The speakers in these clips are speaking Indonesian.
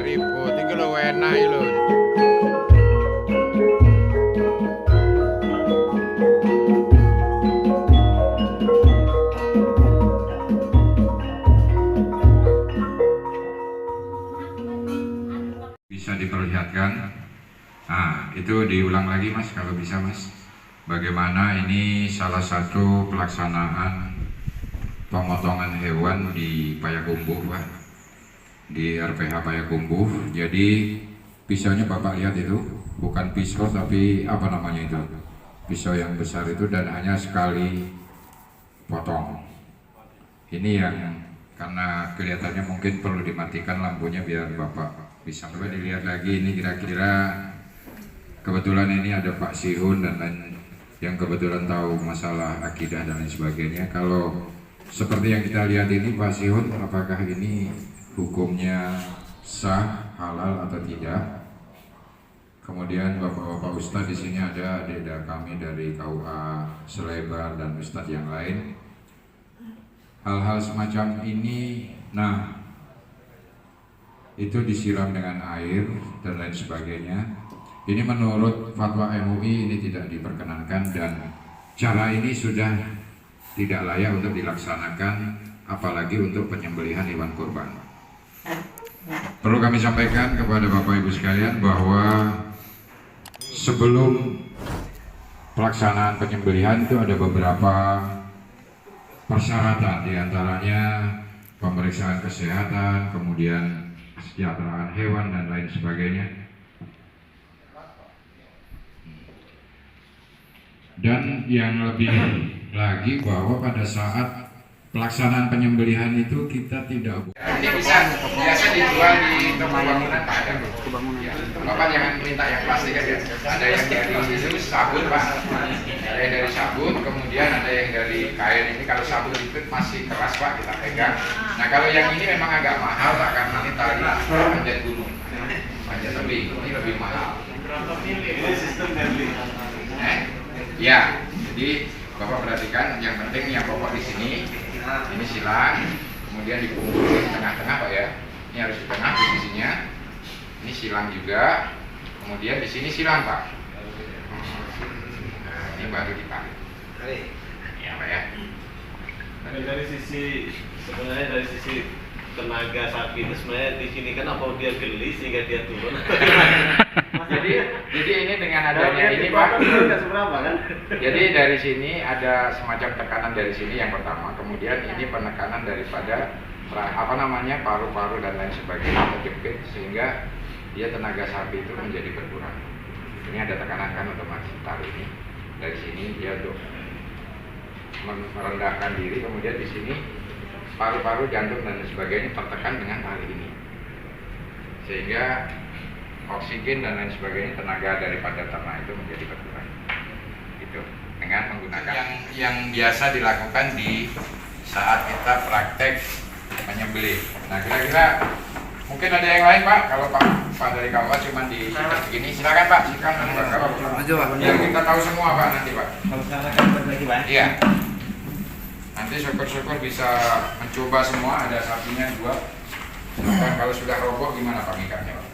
ribut, iki lho enak lho. Bisa diperlihatkan. Nah, itu diulang lagi Mas kalau bisa Mas. Bagaimana ini salah satu pelaksanaan pemotongan hewan di Payakumbuh Pak. Di RPH Payakumbuh. Jadi pisaunya Bapak lihat itu bukan pisau tapi apa namanya itu? Pisau yang besar itu dan hanya sekali potong. Ini yang karena kelihatannya mungkin perlu dimatikan lampunya biar Bapak bisa. Coba dilihat lagi ini kira-kira kebetulan ini ada Pak Sihun dan lain yang kebetulan tahu masalah akidah dan lain sebagainya. Kalau seperti yang kita lihat ini Pak Sihun, apakah ini hukumnya sah, halal atau tidak? Kemudian Bapak-bapak Ustadz di sini ada adik-adik kami dari KUA Selebar dan Ustadz yang lain. Hal-hal semacam ini, nah itu disiram dengan air dan lain sebagainya. Ini menurut fatwa MUI ini tidak diperkenankan dan cara ini sudah tidak layak untuk dilaksanakan, apalagi untuk penyembelihan hewan kurban. Perlu kami sampaikan kepada Bapak Ibu sekalian bahwa sebelum pelaksanaan penyembelihan itu ada beberapa persyaratan, diantaranya pemeriksaan kesehatan, kemudian kesejahteraan hewan dan lain sebagainya. Dan yang lebih lagi bahwa pada saat pelaksanaan penyembelihan itu kita tidak Ini biasa dijual di toko bangunan Pak ada. Ya. Bapak jangan minta yang plastik aja. Ada yang dari itu sabun Pak. Ada yang dari sabun, kemudian ada yang dari kain. Ini kalau sabun itu masih keras Pak, kita pegang. Nah kalau yang ini memang agak mahal Pak karena ini tali panjat gunung, panjat tebing. Ini lebih mahal. Ini sistem Berlin. Ya, jadi Bapak perhatikan yang penting yang pokok di sini. Ini silang, kemudian dikumpulkan di tengah-tengah Pak ya. Ini harus di tengah posisinya. Ini silang juga. Kemudian di sini silang Pak. Nah, ini baru ditarik. Ya Pak ya. Dari sisi sebenarnya dari sisi tenaga sapi itu sebenarnya di sini kan apa dia geli sehingga dia turun. jadi ini dengan adanya ini Pak. Kan? Jadi dari sini ada semacam tekanan dari sini yang pertama, kemudian ini penekanan daripada apa namanya paru-paru dan lain sebagainya terjepit sehingga dia tenaga sapi itu menjadi berkurang. Ini ada tekanan kan otomatis taruh ini dari sini dia untuk merendahkan diri, kemudian di sini paru-paru, jantung dan sebagainya tertekan dengan tali ini sehingga oksigen dan lain sebagainya tenaga daripada ternak itu menjadi berkurang. Itu dengan menggunakan yang biasa dilakukan di saat kita praktek menyembelih. Nah kira-kira mungkin ada yang lain Pak. Kalau Pak dari KUA cuma di begini, silakan Pak. Silakan Pak. Biar kita tahu semua Pak nanti Pak. Kalau sekarang kan lagi Pak. Iya. Nanti syukur-syukur bisa mencoba semua. Ada sapinya 2. Silakan. Kalau sudah roboh gimana Pak ngikatnya Pak?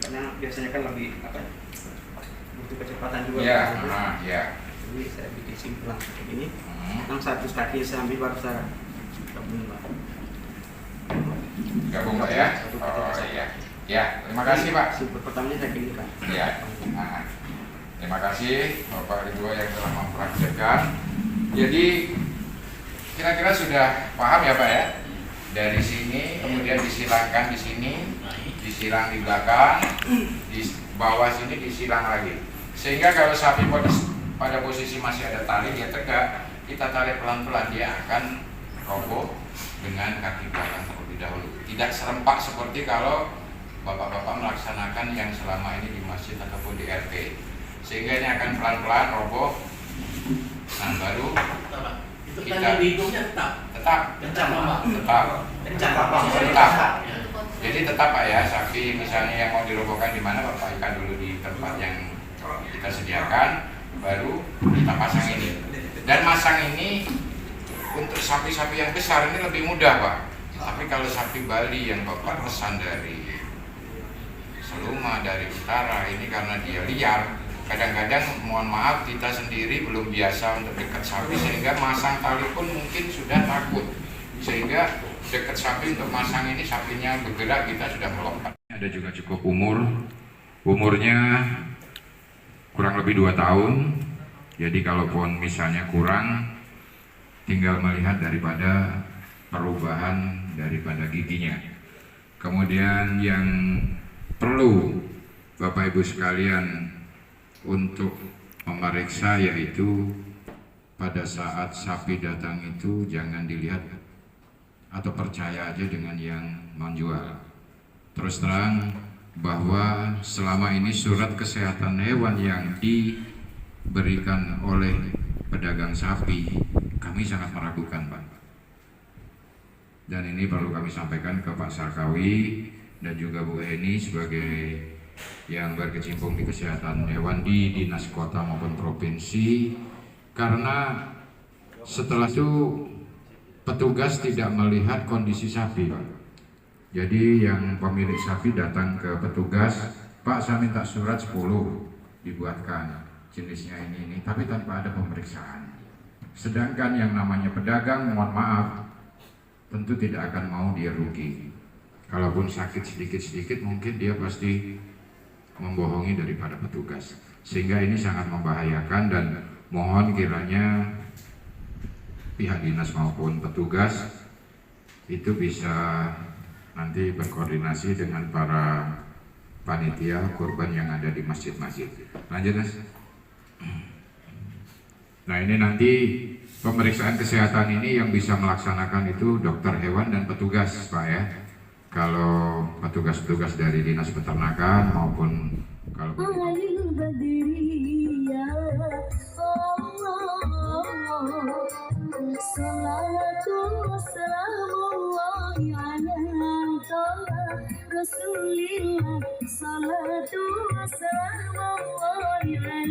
Karena biasanya kan lebih butuh kecepatan juga. Iya, ya. Jadi saya bikin simpulan seperti ini. Yang satu kaki saya ambil baru saya gabung Pak. Gabung Pak ya? Oh iya. Ya, terima kasih Pak. Simpul pertamanya saya gini Pak. Ya. Nah, terima kasih Bapak Ridho yang telah mempraktekkan. Jadi kira-kira sudah paham ya Pak ya? Dari sini kemudian disilangkan di sini, disilang di belakang, di bawah sini disilang lagi. Sehingga kalau sapi pada posisi masih ada tali dia tegak, kita tarik pelan-pelan dia akan roboh dengan kaki belakang terlebih dahulu. Tidak serempak seperti kalau bapak-bapak melaksanakan yang selama ini di masjid ataupun di RT. Sehingga ini akan pelan-pelan roboh. Nah baru itu kita tadi hidungnya tetap jadi tetap Pak ya, sapi misalnya yang mau dirobohkan di mana Bapak ikan dulu di tempat yang kita sediakan, baru kita pasang ini. Dan masang ini untuk sapi-sapi yang besar ini lebih mudah Pak. Tapi kalau sapi Bali yang Bapak pesan dari Seluma, dari utara, ini karena dia liar, kadang-kadang mohon maaf kita sendiri belum biasa untuk dekat sapi, sehingga masang tali pun mungkin sudah takut, sehingga dekat sapi untuk masang ini sapinya bergerak kita sudah melompat. Ada juga cukup umurnya kurang lebih 2 tahun. Jadi kalaupun misalnya kurang, tinggal melihat daripada perubahan daripada giginya. Kemudian yang perlu Bapak Ibu sekalian untuk memeriksa yaitu pada saat sapi datang itu jangan dilihat atau percaya aja dengan yang menjual. Terus terang bahwa selama ini surat kesehatan hewan yang diberikan oleh pedagang sapi kami sangat meragukan, Pak. Dan ini perlu kami sampaikan ke Pak Sarkawi dan juga Bu Heni sebagai yang berkecimpung di kesehatan hewan di dinas kota maupun provinsi, karena setelah itu petugas tidak melihat kondisi sapi, Pak. Jadi yang pemilik sapi datang ke petugas, Pak saya minta surat 10 dibuatkan jenisnya ini, tapi tanpa ada pemeriksaan. Sedangkan yang namanya pedagang, mohon maaf, tentu tidak akan mau dia rugi. Kalaupun sakit sedikit-sedikit mungkin dia pasti membohongi daripada petugas. Sehingga ini sangat membahayakan dan mohon kiranya pihak dinas maupun petugas itu bisa nanti berkoordinasi dengan para panitia kurban yang ada di masjid-masjid. Lanjut, Mas. Nah ini nanti pemeriksaan kesehatan ini yang bisa melaksanakan itu dokter hewan dan petugas, Pak ya. Kalau petugas-petugas dari dinas peternakan maupun kalau Rasulillah, salatu wassalamu ala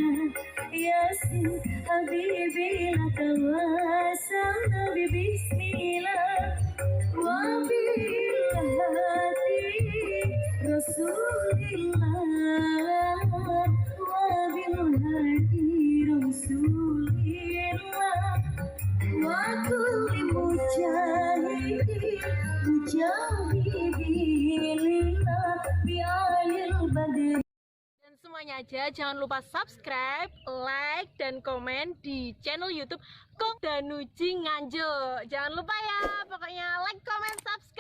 Yasin Habibi tawasana bismillah wa billahati Rasulillah wa billahati Rasulillah wa kulli mujahidillah bi'alil badri. Dan semuanya aja jangan lupa subscribe, like, dan komen di channel YouTube Kok Danuji Nganjuk. Jangan lupa ya, pokoknya like, comment, subscribe.